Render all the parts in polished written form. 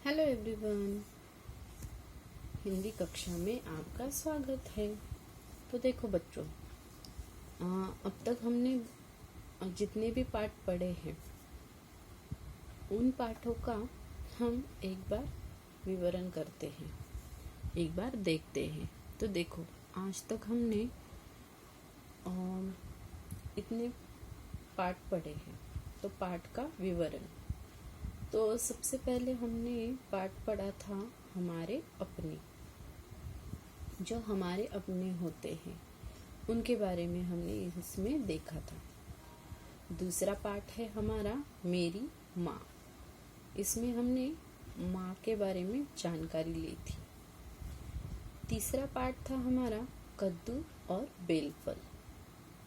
Hello everyone, Hindi कक्षा में आपका स्वागत है। तो देखो बच्चों, अब तक हमने जितने भी पाठ पढ़े हैं उन पाठों का हम एक बार विवरण करते हैं, एक बार देखते हैं। तो देखो, आज तक हमने इतने पाठ पढ़े हैं, तो पाठ का विवरण। तो सबसे पहले हमने पाठ पढ़ा था हमारे अपने, जो हमारे अपने होते हैं उनके बारे में हमने इसमें देखा था। दूसरा पाठ है हमारा मेरी माँ, इसमें हमने माँ के बारे में जानकारी ली थी। तीसरा पाठ था हमारा कद्दू और बेलफल,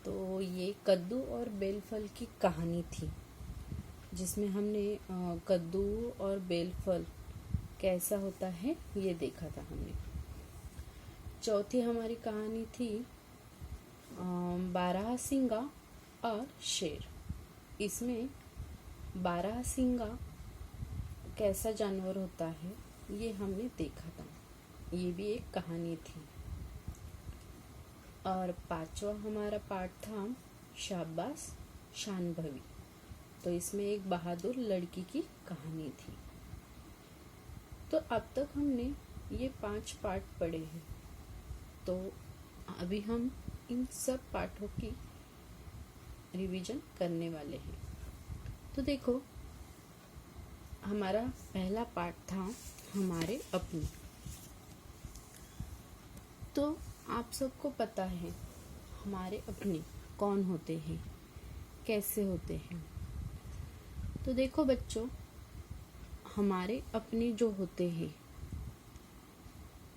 तो ये कद्दू और बेलफल की कहानी थी, जिसमें हमने कद्दू और बेलफल कैसा होता है ये देखा था हमने। चौथी हमारी कहानी थी बारहसिंगा और शेर। इसमें बारहसिंगा कैसा जानवर होता है ये हमने देखा था, ये भी एक कहानी थी। और पांचवा हमारा पाठ था शाबाश शानभवी, तो इसमें एक बहादुर लड़की की कहानी थी। तो अब तक हमने ये 5 पाठ पढ़े हैं, तो अभी हम इन सब पाठों की रिवीजन करने वाले हैं। तो देखो, हमारा पहला पाठ था हमारे अपने। तो आप सबको पता है हमारे अपने कौन होते हैं, कैसे होते हैं। तो देखो बच्चों, हमारे अपने जो होते हैं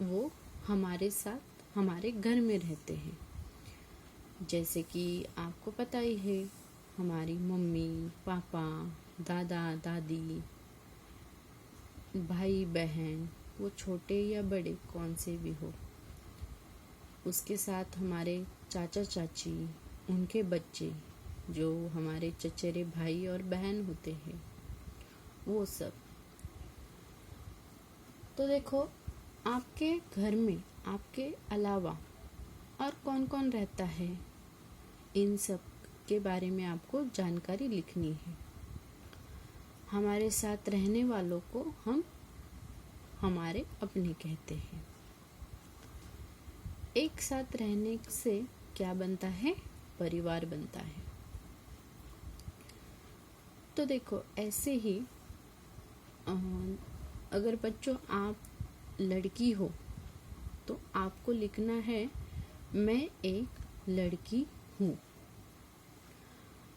वो हमारे साथ हमारे घर में रहते हैं। जैसे कि आपको पता ही है, हमारी मम्मी पापा, दादा दादी, भाई बहन, वो छोटे या बड़े कौन से भी हो, उसके साथ हमारे चाचा चाची, उनके बच्चे, जो हमारे चचेरे भाई और बहन होते हैं, वो सब। तो देखो, आपके घर में आपके अलावा और कौन कौन रहता है, इन सब के बारे में आपको जानकारी लिखनी है। हमारे साथ रहने वालों को हम हमारे अपने कहते हैं। एक साथ रहने से क्या बनता है? परिवार बनता है। तो देखो, ऐसे ही अगर बच्चों आप लड़की हो तो आपको लिखना है मैं एक लड़की हूँ।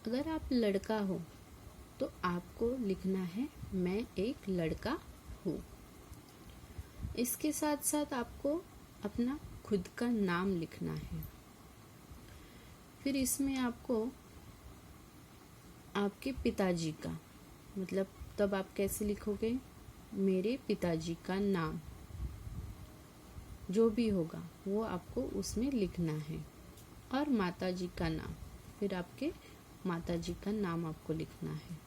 अगर आप लड़का हो तो आपको लिखना है मैं एक लड़का हूँ। इसके साथ साथ आपको अपना खुद का नाम लिखना है। फिर इसमें आपको आपके पिताजी का, मतलब तब आप कैसे लिखोगे? मेरे पिताजी का नाम, जो भी होगा वो आपको उसमें लिखना है। और माताजी का नाम, फिर आपके माताजी का नाम आपको लिखना है।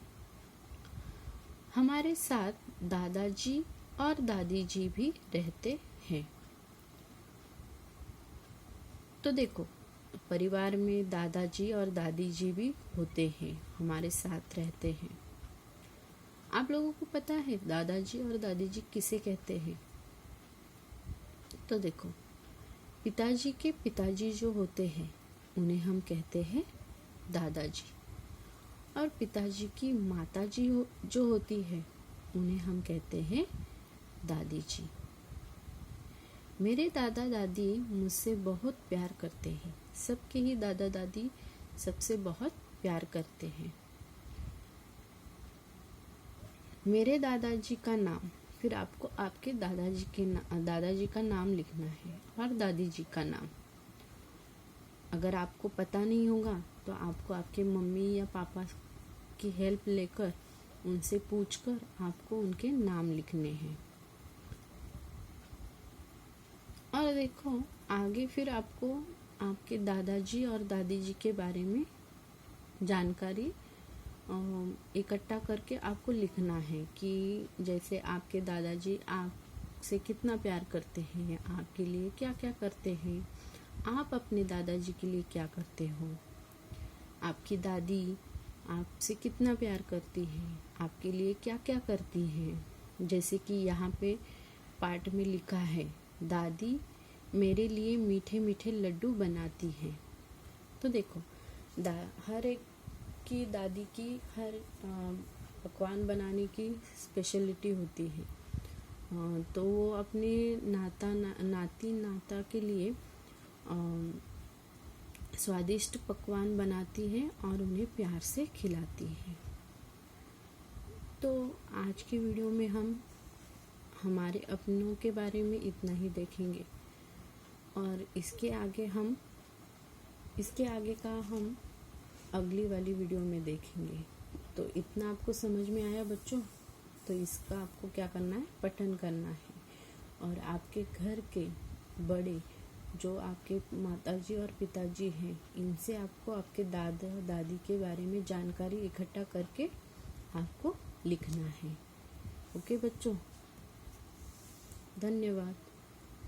हमारे साथ दादाजी और दादी जी भी रहते हैं। तो देखो, परिवार में दादाजी और दादी जी भी होते हैं, हमारे साथ रहते हैं। आप लोगों को पता है दादाजी और दादी जी किसे कहते हैं? तो देखो, पिताजी के पिताजी जो होते हैं उन्हें हम कहते हैं दादाजी, और पिताजी की माताजी जो होती है उन्हें हम कहते हैं दादी जी। मेरे दादा दादी मुझसे बहुत प्यार करते हैं। सबके ही दादा दादी सबसे बहुत प्यार करते हैं। मेरे दादाजी का नाम, फिर आपको आपके दादाजी का नाम लिखना है, और दादी जी का नाम। अगर आपको पता नहीं होगा तो आपको आपके मम्मी या पापा की हेल्प लेकर, उनसे पूछकर आपको उनके नाम लिखने हैं। और देखो, आगे फिर आपको आपके दादाजी और दादी जी के बारे में जानकारी इकट्ठा करके आपको लिखना है कि जैसे आपके दादाजी आपसे कितना प्यार करते हैं, आपके लिए क्या क्या करते हैं, आप अपने दादाजी के लिए क्या करते हो, आपकी दादी आपसे कितना प्यार करती है, आपके लिए क्या क्या करती है। जैसे कि यहाँ पे पाठ में लिखा है, दादी मेरे लिए मीठे मीठे लड्डू बनाती है। तो देखो हर एक की दादी की हर पकवान बनाने की स्पेशलिटी होती है। तो वो अपने नाती नाता के लिए स्वादिष्ट पकवान बनाती है और उन्हें प्यार से खिलाती है। तो आज की वीडियो में हम हमारे अपनों के बारे में इतना ही देखेंगे और इसके आगे का हम अगली वाली वीडियो में देखेंगे। तो इतना आपको समझ में आया बच्चों? तो इसका आपको क्या करना है, पठन करना है और आपके घर के बड़े जो आपके माताजी और पिताजी हैं, इनसे आपको आपके दादा दादी के बारे में जानकारी इकट्ठा करके आपको लिखना है। ओके बच्चों, धन्यवाद।